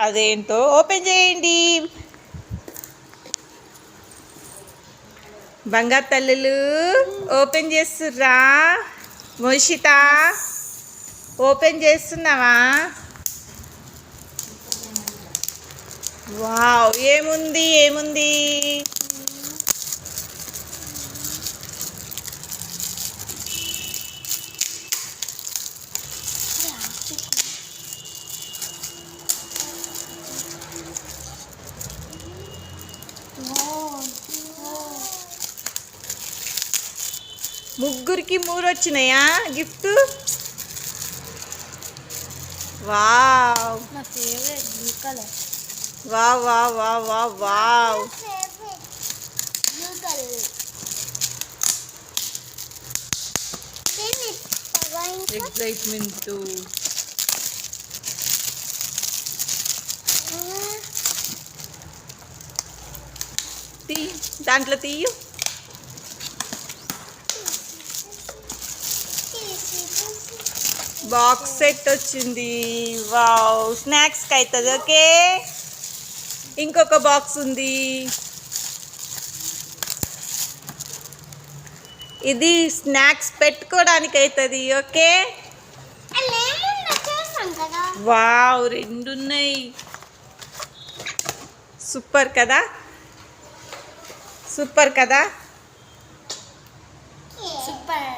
అదేంటో ఓపెన్ చేయండి. బంగారు తల్లులు ఓపెన్ చేస్తుర్రా? మోషిత ఓపెన్ చేస్తున్నావా? వావ్, ఏముంది ఏముంది? ముగ్గురికి 3 వచ్చినాయా గిఫ్ట్? వావ్, నా favourite blue colour. Wow wow wow wow wow. Blue colour. Excitement. దాంట్లో తీయు. బాక్స్ సెట్ వచ్చింది. వావ్, స్నాక్స్కి అవుతుంది. ఓకే, ఇంకొక బాక్స్ ఉంది. ఇది స్నాక్స్ పెట్టుకోవడానికి అవుతుంది. ఓకే, వావ్, 2 ఉన్నాయి. సూపర్ కదా, సూపర్ కదా. సూపర్.